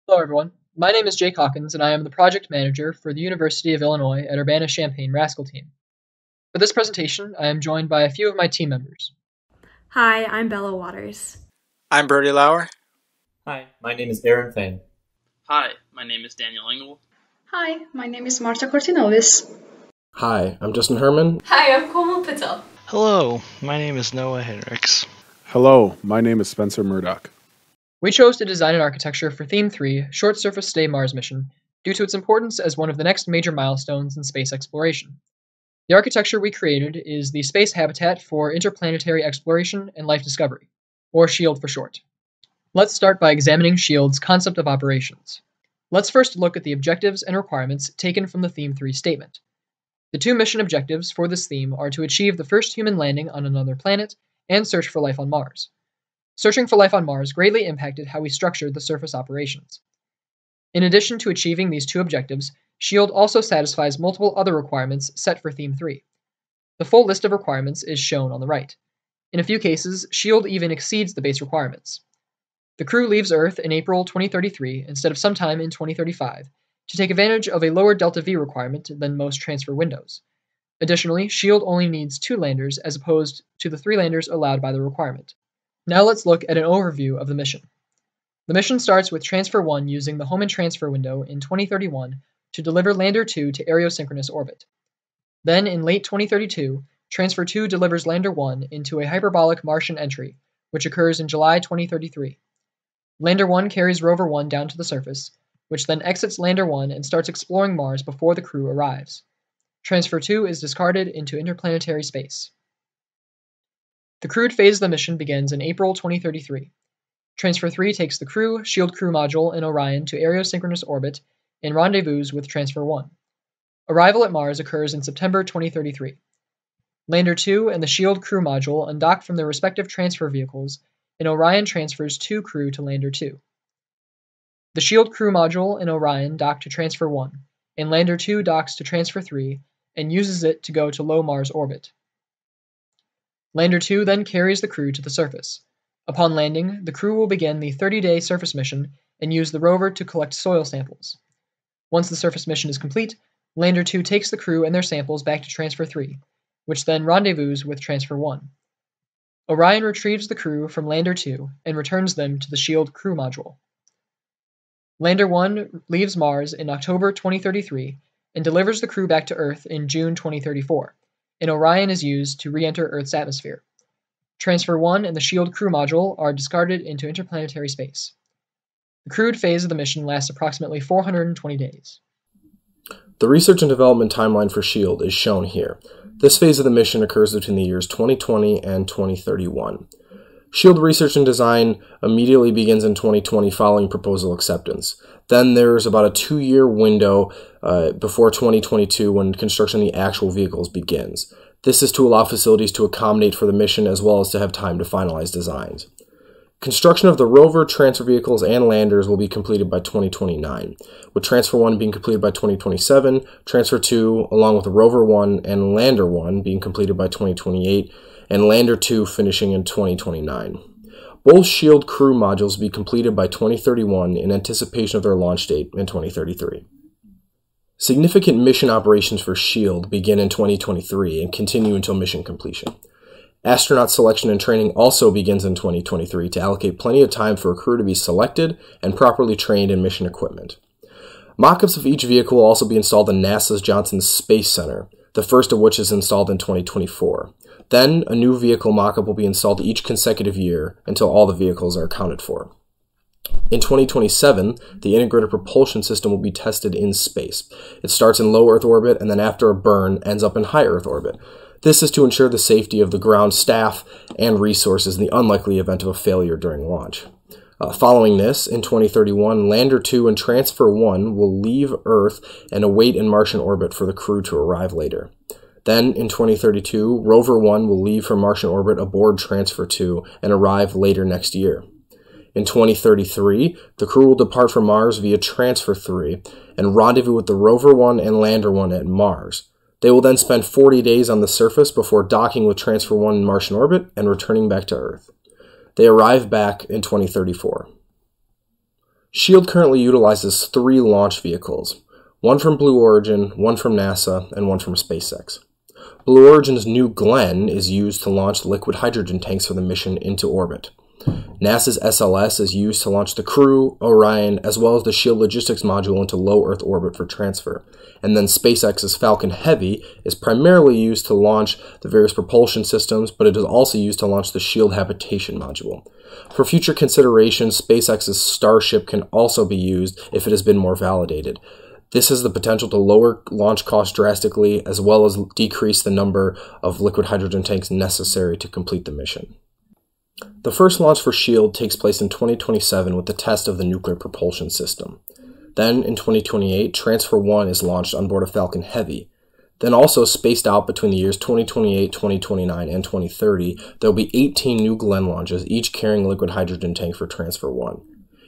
Hello, everyone. My name is Jake Hawkins, and I am the project manager for the University of Illinois at Urbana-Champaign RASC-AL team. For this presentation, I am joined by a few of my team members. Hi, I'm Bella Waters. I'm Brody Lauer. Hi, my name is Aaron Fain. Hi, my name is Daniel Engel. Hi, my name is Marta Cortinovis. Hi, I'm Justin Herman. Hi, I'm Komal Patel. Hello, my name is Noah Hendricks. Hello, my name is Spencer Murdoch. We chose to design an architecture for Theme 3, Short Surface Stay Mars mission, due to its importance as one of the next major milestones in space exploration. The architecture we created is the Space Habitat for Interplanetary Exploration and Life Discovery, or SHIELD for short. Let's start by examining SHIELD's concept of operations. Let's first look at the objectives and requirements taken from the Theme 3 statement. The two mission objectives for this theme are to achieve the first human landing on another planet and search for life on Mars. Searching for life on Mars greatly impacted how we structured the surface operations. In addition to achieving these two objectives, SHIELD also satisfies multiple other requirements set for Theme 3. The full list of requirements is shown on the right. In a few cases, SHIELD even exceeds the base requirements. The crew leaves Earth in April 2033 instead of sometime in 2035 to take advantage of a lower delta-V requirement than most transfer windows. Additionally, SHIELD only needs 2 landers as opposed to the 3 landers allowed by the requirement. Now let's look at an overview of the mission. The mission starts with Transfer 1 using the Hohmann transfer window in 2031 to deliver Lander 2 to aerosynchronous orbit. Then, in late 2032, Transfer 2 delivers Lander 1 into a hyperbolic Martian entry, which occurs in July 2033. Lander 1 carries Rover 1 down to the surface, which then exits Lander 1 and starts exploring Mars before the crew arrives. Transfer 2 is discarded into interplanetary space. The crewed phase of the mission begins in April 2033. Transfer 3 takes the crew, SHIELD crew module, and Orion to aerosynchronous orbit and rendezvous with Transfer 1. Arrival at Mars occurs in September 2033. Lander 2 and the SHIELD crew module undock from their respective transfer vehicles, and Orion transfers 2 crew to Lander 2. The SHIELD crew module and Orion dock to Transfer 1, and Lander 2 docks to Transfer 3 and uses it to go to low Mars orbit. Lander 2 then carries the crew to the surface. Upon landing, the crew will begin the 30-day surface mission and use the rover to collect soil samples. Once the surface mission is complete, Lander 2 takes the crew and their samples back to Transfer 3, which then rendezvous with Transfer 1. Orion retrieves the crew from Lander 2 and returns them to the SHIELD crew module. Lander 1 leaves Mars in October 2033 and delivers the crew back to Earth in June 2034, and Orion is used to re-enter Earth's atmosphere. Transfer 1 and the SHIELD crew module are discarded into interplanetary space. The crewed phase of the mission lasts approximately 420 days. The research and development timeline for SHIELD is shown here. This phase of the mission occurs between the years 2020 and 2031. SHIELD research and design immediately begins in 2020 following proposal acceptance. Then there's about a 2-year window before 2022 when construction of the actual vehicles begins. This is to allow facilities to accommodate for the mission as well as to have time to finalize designs. Construction of the rover, transfer vehicles, and landers will be completed by 2029, with Transfer 1 being completed by 2027, Transfer 2, along with Rover-1 and Lander 1 being completed by 2028, and Lander 2 finishing in 2029. Both SHIELD crew modules will be completed by 2031 in anticipation of their launch date in 2033. Significant mission operations for SHIELD begin in 2023 and continue until mission completion. Astronaut selection and training also begins in 2023 to allocate plenty of time for a crew to be selected and properly trained in mission equipment. Mock-ups of each vehicle will also be installed in NASA's Johnson Space Center, the first of which is installed in 2024. Then, a new vehicle mock-up will be installed each consecutive year until all the vehicles are accounted for. In 2027, the integrated propulsion system will be tested in space. It starts in low Earth orbit and then after a burn ends up in high Earth orbit. This is to ensure the safety of the ground staff and resources in the unlikely event of a failure during launch. Following this, in 2031, Lander 2 and Transfer 1 will leave Earth and await in Martian orbit for the crew to arrive later. Then, in 2032, Rover 1 will leave for Martian orbit aboard Transfer 2 and arrive later next year. In 2033, the crew will depart from Mars via Transfer 3 and rendezvous with the Rover 1 and Lander 1 at Mars. They will then spend 40 days on the surface before docking with Transfer 1 in Martian orbit and returning back to Earth. They arrive back in 2034. SHIELD currently utilizes 3 launch vehicles, one from Blue Origin, one from NASA, and one from SpaceX. Blue Origin's New Glenn is used to launch liquid hydrogen tanks for the mission into orbit. NASA's SLS is used to launch the Crew, Orion, as well as the SHIELD logistics module into low Earth orbit for transfer. And then SpaceX's Falcon Heavy is primarily used to launch the various propulsion systems, but it is also used to launch the SHIELD habitation module. For future consideration, SpaceX's Starship can also be used if it has been more validated. This has the potential to lower launch costs drastically, as well as decrease the number of liquid hydrogen tanks necessary to complete the mission. The first launch for SHIELD takes place in 2027 with the test of the nuclear propulsion system. Then, in 2028, Transfer 1 is launched on board a Falcon Heavy. Then also spaced out between the years 2028, 2029, and 2030, there will be 18 New Glenn launches, each carrying a liquid hydrogen tank for Transfer 1.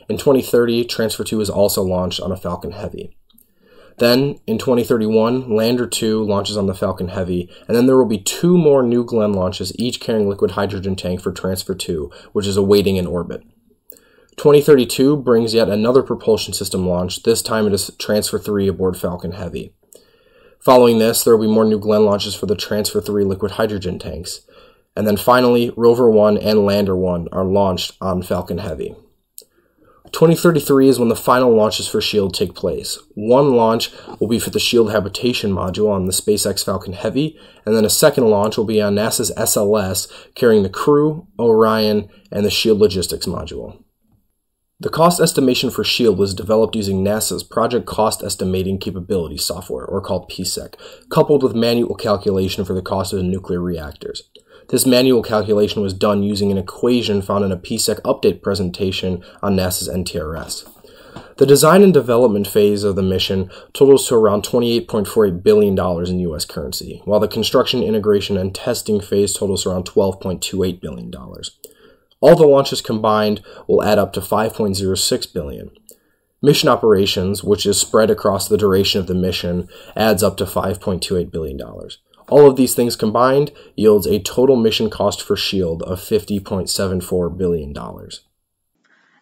In 2030, Transfer 2 is also launched on a Falcon Heavy. Then, in 2031, Lander 2 launches on the Falcon Heavy, and then there will be 2 more New Glenn launches, each carrying liquid hydrogen tank for Transfer 2, which is awaiting in orbit. 2032 brings yet another propulsion system launch. This time it is Transfer 3 aboard Falcon Heavy. Following this, there will be more New Glenn launches for the Transfer 3 liquid hydrogen tanks. And then finally, Rover-1 and Lander 1 are launched on Falcon Heavy. 2033 is when the final launches for SHIELD take place. One launch will be for the SHIELD habitation module on the SpaceX Falcon Heavy, and then a second launch will be on NASA's SLS carrying the Crew, Orion, and the SHIELD logistics module. The cost estimation for SHIELD was developed using NASA's Project Cost Estimating Capability software, or called PSEC, coupled with manual calculation for the cost of the nuclear reactors. This manual calculation was done using an equation found in a PSEC update presentation on NASA's NTRS. The design and development phase of the mission totals to around $28.48 billion in U.S. currency, while the construction, integration, and testing phase totals around $12.28 billion. All the launches combined will add up to $5.06 billion. Mission operations, which is spread across the duration of the mission, adds up to $5.28 billion. All of these things combined yields a total mission cost for SHIELD of $50.74 billion.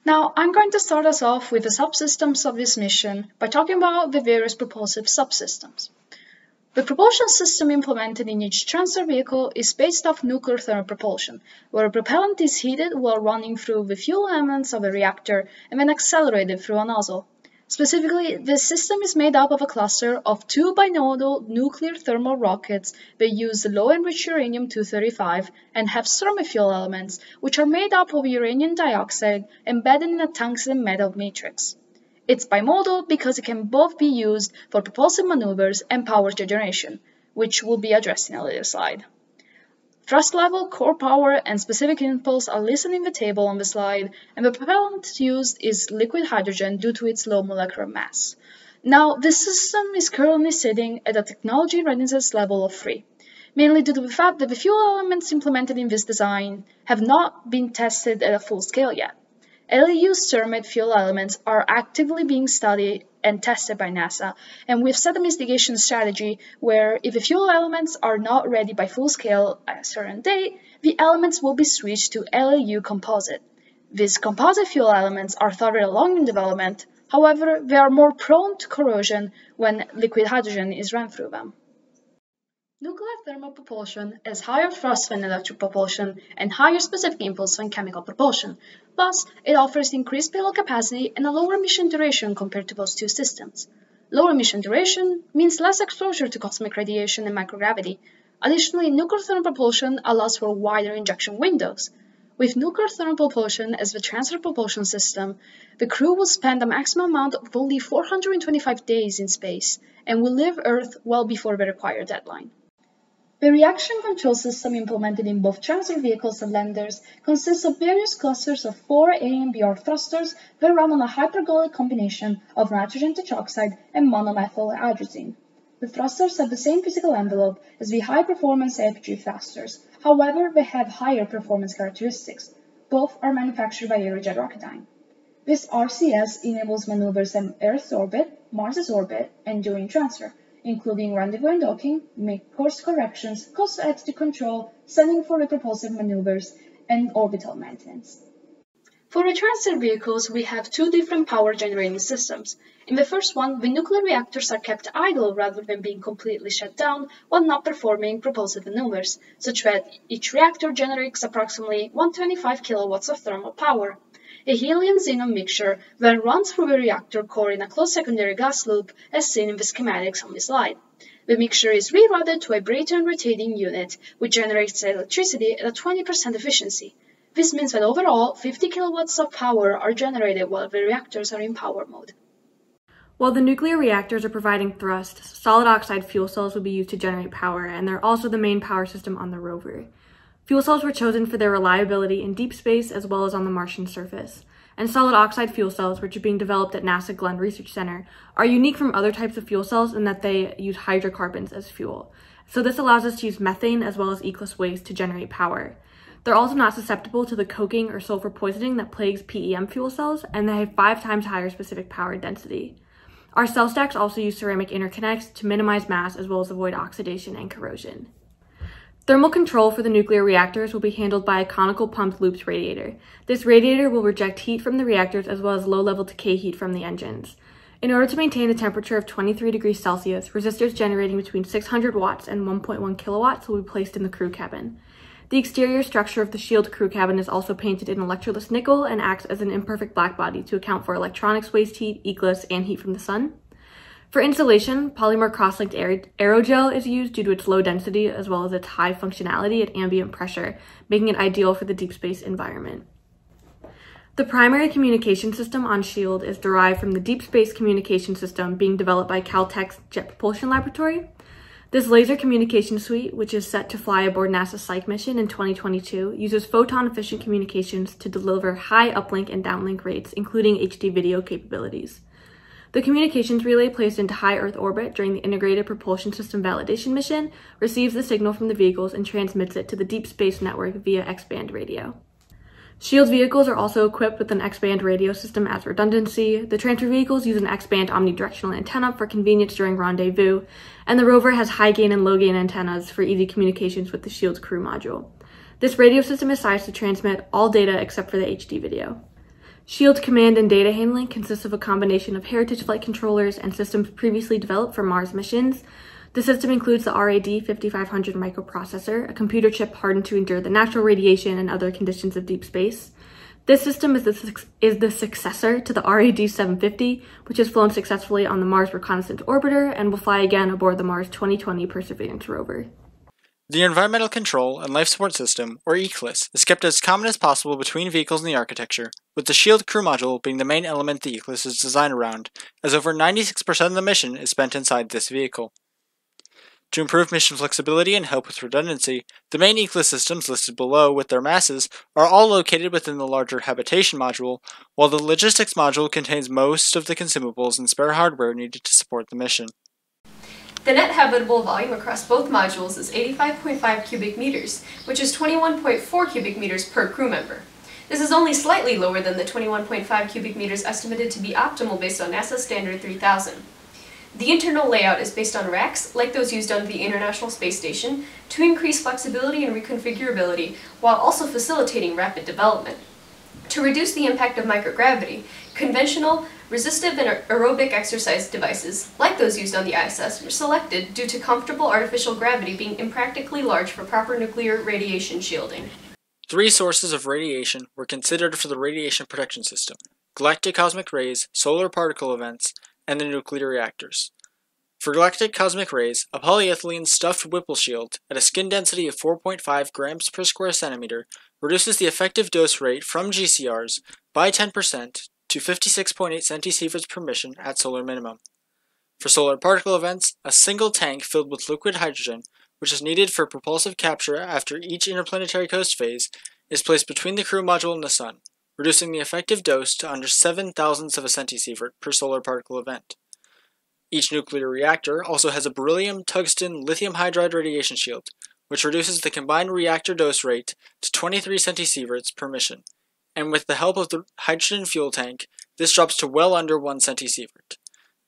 Now, I'm going to start us off with the subsystems of this mission by talking about the various propulsive subsystems. The propulsion system implemented in each transfer vehicle is based off nuclear thermal propulsion, where a propellant is heated while running through the fuel elements of a reactor and then accelerated through a nozzle. Specifically, this system is made up of a cluster of 2 binodal nuclear thermal rockets that use low-enriched uranium-235 and have thermal fuel elements, which are made up of uranium dioxide embedded in a tungsten metal matrix. It's bimodal because it can both be used for propulsive maneuvers and power generation, which will be addressed in a later slide. Thrust level, core power, and specific impulse are listed in the table on the slide, and the propellant used is liquid hydrogen due to its low molecular mass. Now, this system is currently sitting at a technology readiness level of 3, mainly due to the fact that the fuel elements implemented in this design have not been tested at a full scale yet. LEU's thermate fuel elements are actively being studied and tested by NASA, and we've set a mitigation strategy where if the fuel elements are not ready by full scale at a certain date, the elements will be switched to LEU composite. These composite fuel elements are further along in development, however, they are more prone to corrosion when liquid hydrogen is run through them. Nuclear thermal propulsion has higher thrust than electric propulsion and higher specific impulse than chemical propulsion. Thus, it offers increased payload capacity and a lower mission duration compared to those two systems. Lower mission duration means less exposure to cosmic radiation and microgravity. Additionally, nuclear thermal propulsion allows for wider injection windows. With nuclear thermal propulsion as the transfer propulsion system, the crew will spend a maximum amount of only 425 days in space and will leave Earth well before the required deadline. The reaction control system implemented in both transfer vehicles and landers consists of various clusters of 4 A and BR thrusters that run on a hypergolic combination of nitrogen tetroxide and monomethyl hydrazine. The thrusters have the same physical envelope as the high-performance AFG thrusters, however, they have higher performance characteristics. Both are manufactured by Aerojet Rocketdyne. This RCS enables maneuvers in Earth's orbit, Mars's orbit, and during transfer, including rendezvous and docking, make course corrections, cost attitude control, sending for repropulsive maneuvers, and orbital maintenance. For retransfer vehicles, we have two different power generating systems. In the first one, the nuclear reactors are kept idle rather than being completely shut down while not performing propulsive maneuvers, such that each reactor generates approximately 125 kilowatts of thermal power. A helium-xenon mixture then runs through the reactor core in a closed secondary gas loop as seen in the schematics on the slide. The mixture is rerouted to a Brayton rotating unit, which generates electricity at a 20% efficiency. This means that overall, 50 kilowatts of power are generated while the reactors are in power mode. While the nuclear reactors are providing thrust, solid oxide fuel cells will be used to generate power, and they're also the main power system on the rover. Fuel cells were chosen for their reliability in deep space as well as on the Martian surface. And solid oxide fuel cells, which are being developed at NASA Glenn Research Center, are unique from other types of fuel cells in that they use hydrocarbons as fuel. So this allows us to use methane as well as ECLSS waste to generate power. They're also not susceptible to the coking or sulfur poisoning that plagues PEM fuel cells, and they have 5 times higher specific power density. Our cell stacks also use ceramic interconnects to minimize mass as well as avoid oxidation and corrosion. Thermal control for the nuclear reactors will be handled by a conical pumped loops radiator. This radiator will reject heat from the reactors as well as low-level decay heat from the engines. In order to maintain a temperature of 23 degrees Celsius, resistors generating between 600 watts and 1.1 kilowatts will be placed in the crew cabin. The exterior structure of the SHIELD crew cabin is also painted in electroless nickel and acts as an imperfect black body to account for electronics waste heat, ECLSS, and heat from the sun. For insulation, polymer cross-linked aerogel is used due to its low density as well as its high functionality at ambient pressure, making it ideal for the deep space environment. The primary communication system on SHIELD is derived from the Deep Space Communication System being developed by Caltech's Jet Propulsion Laboratory. This laser communication suite, which is set to fly aboard NASA's Psyche mission in 2022, uses photon-efficient communications to deliver high uplink and downlink rates, including HD video capabilities. The communications relay placed into high Earth orbit during the Integrated Propulsion System Validation mission receives the signal from the vehicles and transmits it to the Deep Space Network via X-band radio. SHIELD vehicles are also equipped with an X-band radio system as redundancy. The transfer vehicles use an X-band omnidirectional antenna for convenience during rendezvous, and the rover has high gain and low gain antennas for easy communications with the SHIELD's crew module. This radio system is sized to transmit all data except for the HD video. SHIELD's command and data handling consists of a combination of heritage flight controllers and systems previously developed for Mars missions. The system includes the RAD 5500 microprocessor, a computer chip hardened to endure the natural radiation and other conditions of deep space. This system is the successor to the RAD 750, which has flown successfully on the Mars Reconnaissance Orbiter and will fly again aboard the Mars 2020 Perseverance rover. The Environmental Control and Life Support System, or ECLSS, is kept as common as possible between vehicles in the architecture, with the SHIELD crew module being the main element the ECLSS is designed around, as over 96% of the mission is spent inside this vehicle. To improve mission flexibility and help with redundancy, the main ECLSS systems listed below with their masses are all located within the larger habitation module, while the logistics module contains most of the consumables and spare hardware needed to support the mission. The net habitable volume across both modules is 85.5 cubic meters, which is 21.4 cubic meters per crew member. This is only slightly lower than the 21.5 cubic meters estimated to be optimal based on NASA Standard 3000. The internal layout is based on racks, like those used on the International Space Station, to increase flexibility and reconfigurability while also facilitating rapid development. To reduce the impact of microgravity, conventional, resistive and aerobic exercise devices, like those used on the ISS, were selected due to comfortable artificial gravity being impractically large for proper nuclear radiation shielding. 3 sources of radiation were considered for the radiation protection system: galactic cosmic rays, solar particle events, and the nuclear reactors. For galactic cosmic rays, a polyethylene stuffed Whipple shield at a skin density of 4.5 grams per square centimeter reduces the effective dose rate from GCRs by 10% to 56.8 centisieverts per mission at solar minimum. For solar particle events, a single tank filled with liquid hydrogen, which is needed for propulsive capture after each interplanetary coast phase, is placed between the crew module and the sun, reducing the effective dose to under 7 thousandths of a centisievert per solar particle event. Each nuclear reactor also has a beryllium, tungsten, lithium hydride radiation shield, which reduces the combined reactor dose rate to 23 centisieverts per mission, and with the help of the hydrogen fuel tank, this drops to well under 1 centisievert.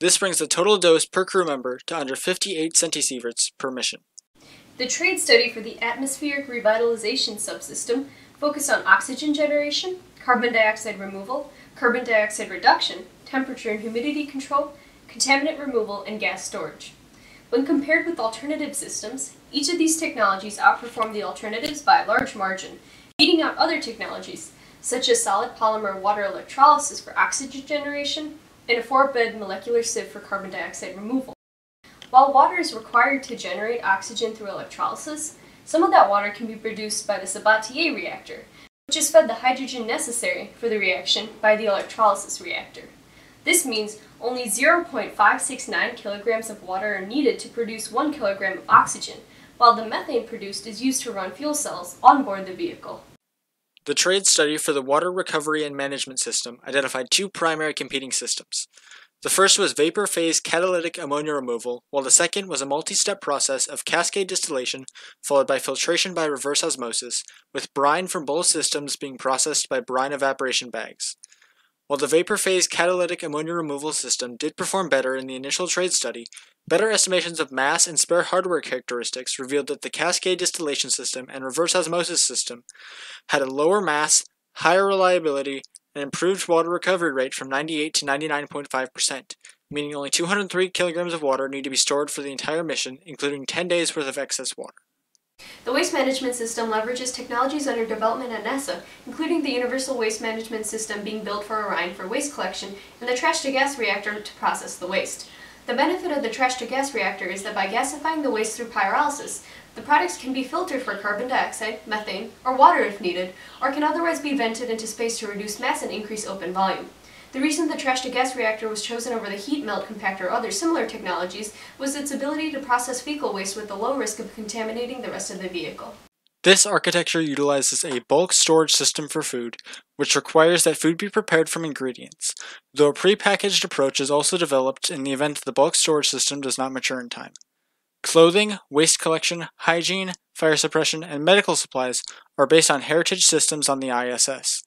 This brings the total dose per crew member to under 58 centisieverts per mission. The trade study for the atmospheric revitalization subsystem focused on oxygen generation, carbon dioxide removal, carbon dioxide reduction, temperature and humidity control, contaminant removal, and gas storage. When compared with alternative systems, each of these technologies outperform the alternatives by a large margin, beating out other technologies, such as solid polymer water electrolysis for oxygen generation and a 4-bed molecular sieve for carbon dioxide removal. While water is required to generate oxygen through electrolysis, some of that water can be produced by the Sabatier reactor, which is fed the hydrogen necessary for the reaction by the electrolysis reactor. This means only 0.569 kilograms of water are needed to produce 1 kilogram of oxygen, while the methane produced is used to run fuel cells on board the vehicle. The trade study for the Water Recovery and Management System identified two primary competing systems. The first was vapor phase catalytic ammonia removal, while the second was a multi-step process of cascade distillation followed by filtration by reverse osmosis, with brine from both systems being processed by brine evaporation bags. While the vapor phase catalytic ammonia removal system did perform better in the initial trade study, better estimations of mass and spare hardware characteristics revealed that the cascade distillation system and reverse osmosis system had a lower mass, higher reliability, and improved water recovery rate from 98 to 99.5%, meaning only 203 kilograms of water need to be stored for the entire mission, including 10 days worth of excess water. The waste management system leverages technologies under development at NASA, including the Universal Waste Management System being built for Orion for waste collection and the trash-to-gas reactor to process the waste. The benefit of the trash-to-gas reactor is that by gasifying the waste through pyrolysis, the products can be filtered for carbon dioxide, methane, or water if needed, or can otherwise be vented into space to reduce mass and increase open volume. The reason the trash-to-gas reactor was chosen over the heat melt compactor or other similar technologies was its ability to process fecal waste with the low risk of contaminating the rest of the vehicle. This architecture utilizes a bulk storage system for food, which requires that food be prepared from ingredients, though a prepackaged approach is also developed in the event that the bulk storage system does not mature in time. Clothing, waste collection, hygiene, fire suppression, and medical supplies are based on heritage systems on the ISS.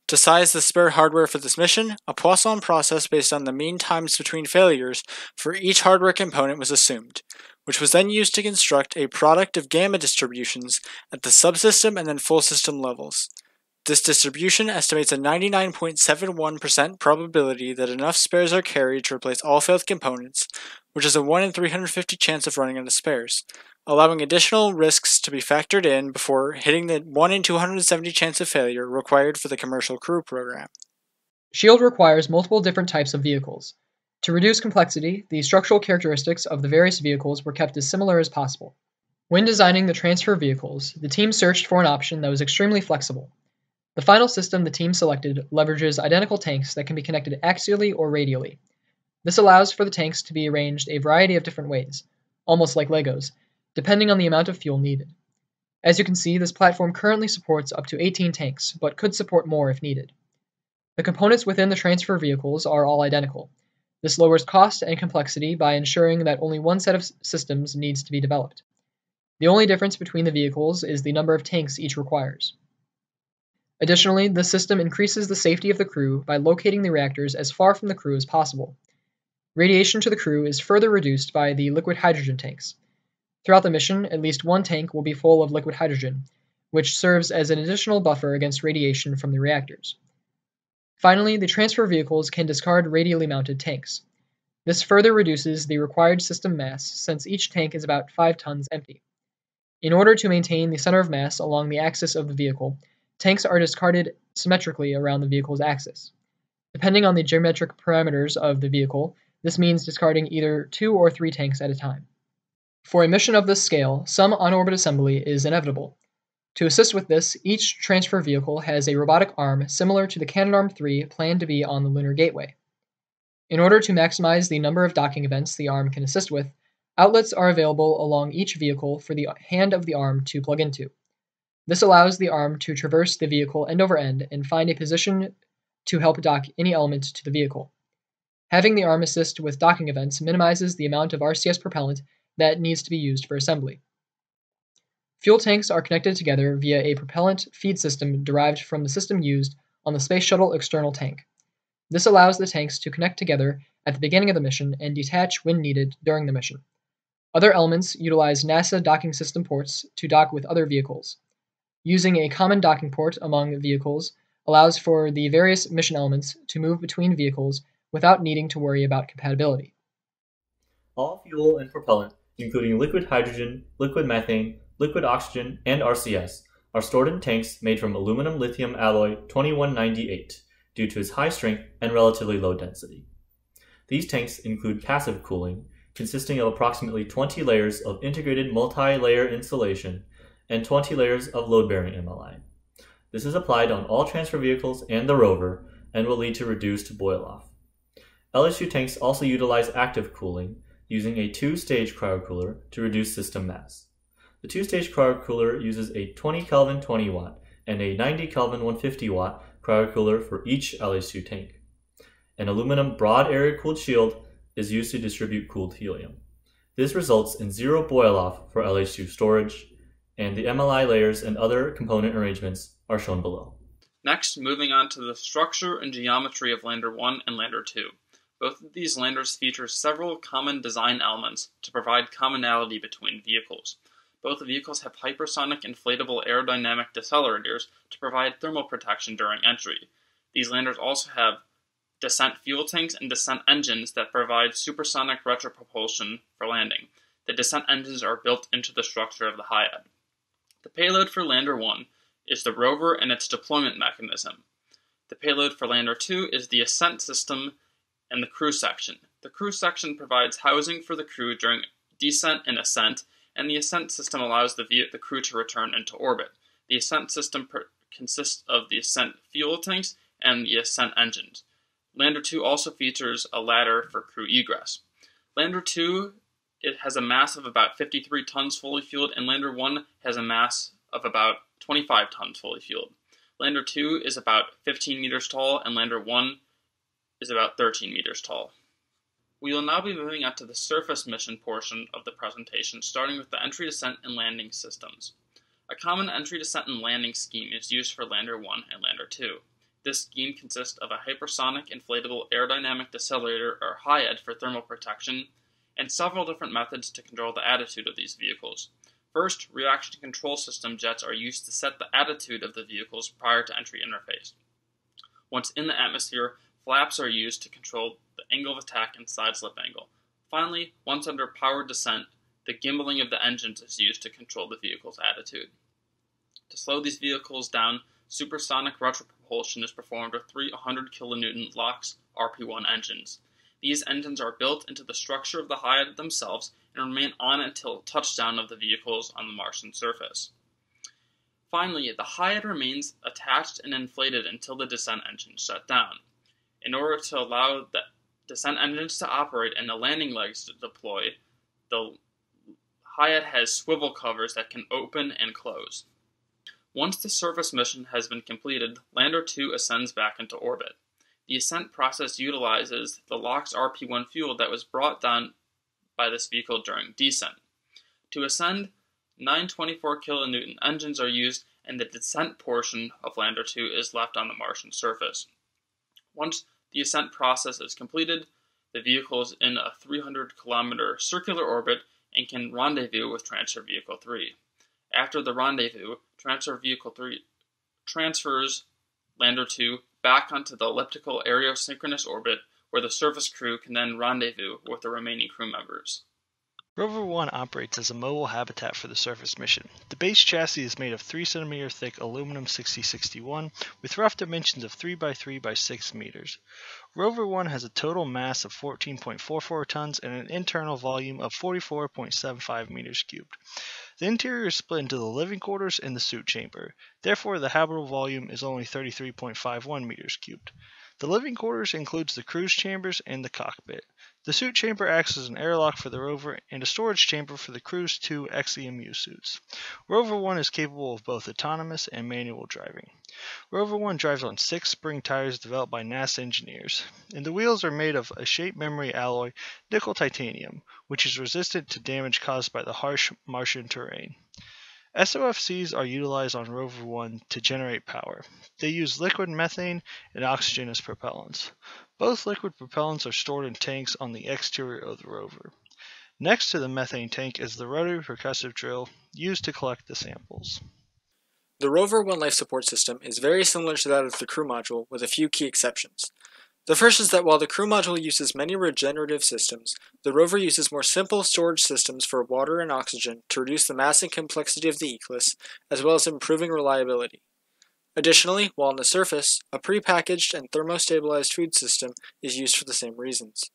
To size the spare hardware for this mission, a Poisson process based on the mean times between failures for each hardware component was assumed, which was then used to construct a product of gamma distributions at the subsystem and then full system levels. This distribution estimates a 99.71% probability that enough spares are carried to replace all failed components, which is a 1 in 350 chance of running out of spares, allowing additional risks to be factored in before hitting the 1 in 270 chance of failure required for the commercial crew program. SHIELD requires multiple different types of vehicles. To reduce complexity, the structural characteristics of the various vehicles were kept as similar as possible. When designing the transfer vehicles, the team searched for an option that was extremely flexible. The final system the team selected leverages identical tanks that can be connected axially or radially. This allows for the tanks to be arranged a variety of different ways, almost like Legos, depending on the amount of fuel needed. As you can see, this platform currently supports up to 18 tanks, but could support more if needed. The components within the transfer vehicles are all identical. This lowers cost and complexity by ensuring that only one set of systems needs to be developed. The only difference between the vehicles is the number of tanks each requires. Additionally, this system increases the safety of the crew by locating the reactors as far from the crew as possible. Radiation to the crew is further reduced by the liquid hydrogen tanks. Throughout the mission, at least one tank will be full of liquid hydrogen, which serves as an additional buffer against radiation from the reactors. Finally, the transfer vehicles can discard radially mounted tanks. This further reduces the required system mass since each tank is about 5 tons empty. In order to maintain the center of mass along the axis of the vehicle, tanks are discarded symmetrically around the vehicle's axis. Depending on the geometric parameters of the vehicle, this means discarding either 2 or 3 tanks at a time. For a mission of this scale, some on-orbit assembly is inevitable. To assist with this, each transfer vehicle has a robotic arm similar to the Canadarm3 planned to be on the Lunar Gateway. In order to maximize the number of docking events the arm can assist with, outlets are available along each vehicle for the hand of the arm to plug into. This allows the arm to traverse the vehicle end over end and find a position to help dock any element to the vehicle. Having the arm assist with docking events minimizes the amount of RCS propellant that needs to be used for assembly. Fuel tanks are connected together via a propellant feed system derived from the system used on the Space Shuttle external tank. This allows the tanks to connect together at the beginning of the mission and detach when needed during the mission. Other elements utilize NASA docking system ports to dock with other vehicles. Using a common docking port among vehicles allows for the various mission elements to move between vehicles without needing to worry about compatibility. All fuel and propellant, including liquid hydrogen, liquid methane, liquid oxygen, and RCS, are stored in tanks made from aluminum lithium alloy 2198 due to its high strength and relatively low density. These tanks include passive cooling, consisting of approximately 20 layers of integrated multi-layer insulation and 20 layers of load-bearing MLI. This is applied on all transfer vehicles and the rover and will lead to reduced boil-off. LSU tanks also utilize active cooling, using a two-stage cryocooler to reduce system mass. The two-stage cryocooler uses a 20 Kelvin 20 watt and a 90 Kelvin 150 watt cryocooler for each LSU tank. An aluminum broad area cooled shield is used to distribute cooled helium. This results in zero boil-off for LSU storage, and the MLI layers and other component arrangements are shown below. Next, moving on to the structure and geometry of Lander 1 and Lander 2. Both of these landers feature several common design elements to provide commonality between vehicles. Both vehicles have hypersonic inflatable aerodynamic decelerators to provide thermal protection during entry. These landers also have descent fuel tanks and descent engines that provide supersonic retropropulsion for landing. The descent engines are built into the structure of the HIAD. The payload for Lander 1 is the rover and its deployment mechanism. The payload for Lander 2 is the Ascent System and the crew section. The crew section provides housing for the crew during descent and ascent, and the Ascent System allows the crew to return into orbit. The Ascent System consists of the Ascent fuel tanks and the Ascent engines. Lander 2 also features a ladder for crew egress. Lander 2 has a mass of about 53 tons fully fueled, and Lander 1 has a mass of about 25 tons fully fueled. Lander 2 is about 15 meters tall, and Lander 1 is about 13 meters tall. We will now be moving on to the surface mission portion of the presentation, starting with the entry, descent, and landing systems. A common entry, descent, and landing scheme is used for Lander 1 and Lander 2. This scheme consists of a hypersonic inflatable aerodynamic decelerator, or HIAD, for thermal protection, and several different methods to control the attitude of these vehicles. First, reaction control system jets are used to set the attitude of the vehicles prior to entry interface. Once in the atmosphere, flaps are used to control the angle of attack and side slip angle. Finally, once under powered descent, the gimbaling of the engines is used to control the vehicle's attitude. To slow these vehicles down, supersonic retropropulsion is performed with 300 kN LOX RP1 engines. These engines are built into the structure of the HIAD themselves and remain on until touchdown of the vehicles on the Martian surface. Finally, the HIAD remains attached and inflated until the descent engines shut down. In order to allow the descent engines to operate and the landing legs to deploy, the HIAD has swivel covers that can open and close. Once the surface mission has been completed, Lander 2 ascends back into orbit. The ascent process utilizes the LOX RP1 fuel that was brought down by this vehicle during descent. To ascend, 924 kN engines are used, and the descent portion of Lander 2 is left on the Martian surface. Once the ascent process is completed, the vehicle is in a 300-kilometer circular orbit and can rendezvous with Transfer Vehicle 3. After the rendezvous, Transfer Vehicle 3 transfers Lander 2 back onto the elliptical aerosynchronous orbit, where the surface crew can then rendezvous with the remaining crew members. Rover-1 operates as a mobile habitat for the surface mission. The base chassis is made of 3 cm thick aluminum 6061 with rough dimensions of 3 by 3 by 6 meters. Rover-1 has a total mass of 14.44 tons and an internal volume of 44.75 meters cubed. The interior is split into the living quarters and the suit chamber. Therefore, the habitable volume is only 33.51 meters cubed. The living quarters includes the crew's chambers and the cockpit. The suit chamber acts as an airlock for the rover and a storage chamber for the crew's 2 XEMU suits. Rover-1 is capable of both autonomous and manual driving. Rover-1 drives on 6 spring tires developed by NASA engineers, and the wheels are made of a shape memory alloy nickel titanium, which is resistant to damage caused by the harsh Martian terrain. SOFCs are utilized on Rover-1 to generate power. They use liquid methane and oxygen as propellants. Both liquid propellants are stored in tanks on the exterior of the rover. Next to the methane tank is the rotary percussive drill used to collect the samples. The Rover-1 life support system is very similar to that of the crew module with a few key exceptions. The first is that while the crew module uses many regenerative systems, the rover uses more simple storage systems for water and oxygen to reduce the mass and complexity of the ECLSS, as well as improving reliability. Additionally, while on the surface, a pre-packaged and thermostabilized food system is used for the same reasons.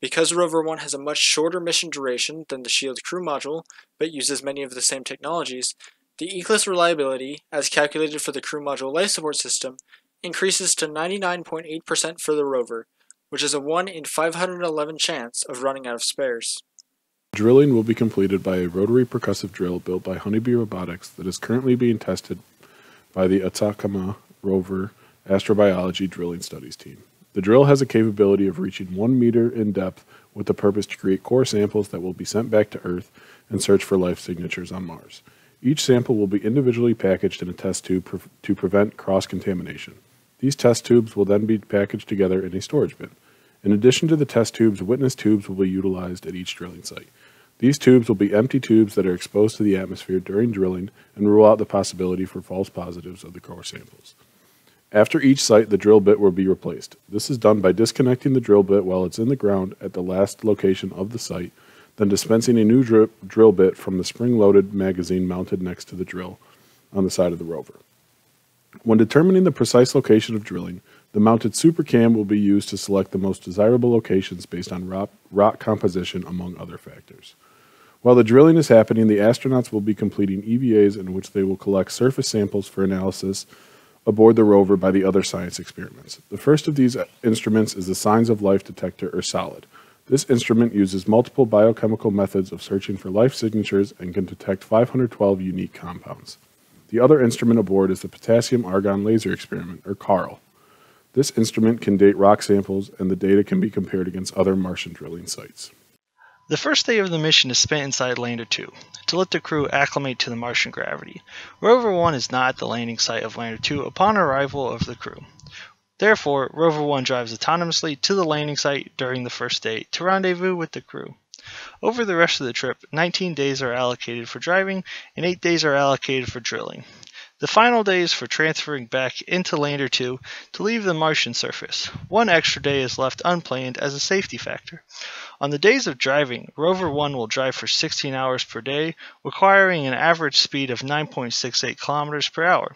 Because Rover-1 has a much shorter mission duration than the SHIELD crew module, but uses many of the same technologies, the ECLSS reliability, as calculated for the crew module life support system, increases to 99.8% for the rover, which is a 1 in 511 chance of running out of spares. Drilling will be completed by a rotary percussive drill built by Honeybee Robotics that is currently being tested by the Atacama Rover Astrobiology Drilling Studies team. The drill has a capability of reaching 1 meter in depth with the purpose to create core samples that will be sent back to Earth and search for life signatures on Mars. Each sample will be individually packaged in a test tube to prevent cross-contamination. These test tubes will then be packaged together in a storage bin. In addition to the test tubes, witness tubes will be utilized at each drilling site. These tubes will be empty tubes that are exposed to the atmosphere during drilling and rule out the possibility for false positives of the core samples. After each site, the drill bit will be replaced. This is done by disconnecting the drill bit while it's in the ground at the last location of the site, then dispensing a new drill bit from the spring-loaded magazine mounted next to the drill on the side of the rover. When determining the precise location of drilling, the mounted supercam will be used to select the most desirable locations based on rock composition, among other factors. While the drilling is happening, the astronauts will be completing EVAs in which they will collect surface samples for analysis aboard the rover by the other science experiments. The first of these instruments is the Signs of Life Detector, or SOLID. This instrument uses multiple biochemical methods of searching for life signatures and can detect 512 unique compounds. The other instrument aboard is the Potassium Argon Laser Experiment, or CARL. This instrument can date rock samples, and the data can be compared against other Martian drilling sites. The first day of the mission is spent inside Lander 2, to let the crew acclimate to the Martian gravity. Rover-1 is not at the landing site of Lander 2 upon arrival of the crew. Therefore, Rover-1 drives autonomously to the landing site during the first day to rendezvous with the crew. Over the rest of the trip, 19 days are allocated for driving and 8 days are allocated for drilling. The final day is for transferring back into Lander 2 to leave the Martian surface. 1 extra day is left unplanned as a safety factor. On the days of driving, Rover-1 will drive for 16 hours per day, requiring an average speed of 9.68 kilometers per hour.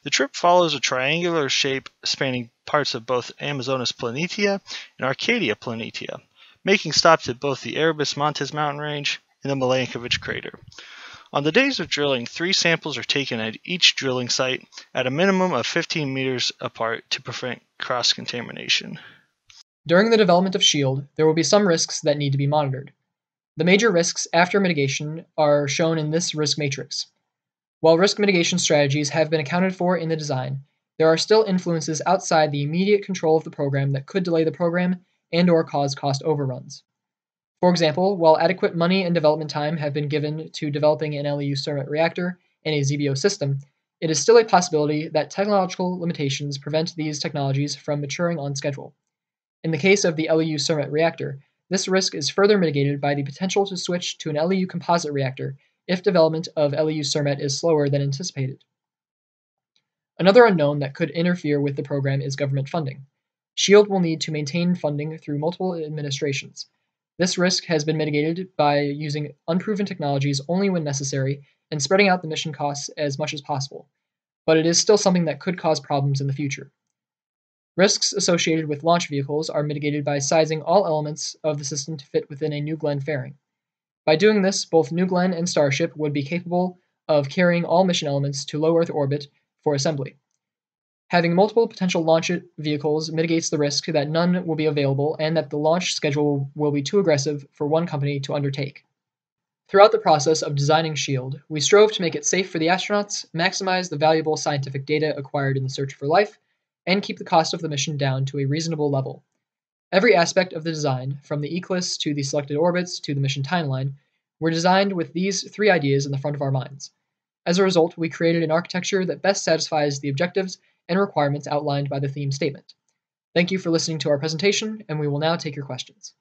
The trip follows a triangular shape spanning parts of both Amazonas Planitia and Arcadia Planitia, making stops at both the Erebus Montes mountain range and the Milankovitch crater. On the days of drilling, 3 samples are taken at each drilling site at a minimum of 15 meters apart to prevent cross-contamination. During the development of SHIELD, there will be some risks that need to be monitored. The major risks after mitigation are shown in this risk matrix. While risk mitigation strategies have been accounted for in the design, there are still influences outside the immediate control of the program that could delay the program and/or cause cost overruns. For example, while adequate money and development time have been given to developing an LEU CERMET reactor and a ZBO system, it is still a possibility that technological limitations prevent these technologies from maturing on schedule. In the case of the LEU CERMET reactor, this risk is further mitigated by the potential to switch to an LEU composite reactor if development of LEU CERMET is slower than anticipated. Another unknown that could interfere with the program is government funding. SHIELD will need to maintain funding through multiple administrations. This risk has been mitigated by using unproven technologies only when necessary and spreading out the mission costs as much as possible, but it is still something that could cause problems in the future. Risks associated with launch vehicles are mitigated by sizing all elements of the system to fit within a New Glenn fairing. By doing this, both New Glenn and Starship would be capable of carrying all mission elements to low Earth orbit for assembly. Having multiple potential launch vehicles mitigates the risk that none will be available and that the launch schedule will be too aggressive for one company to undertake. Throughout the process of designing SHIELD, we strove to make it safe for the astronauts, maximize the valuable scientific data acquired in the search for life, and keep the cost of the mission down to a reasonable level. Every aspect of the design, from the ECLSS to the selected orbits to the mission timeline, were designed with these 3 ideas in the front of our minds. As a result, we created an architecture that best satisfies the objectives and requirements outlined by the theme statement. Thank you for listening to our presentation, and we will now take your questions.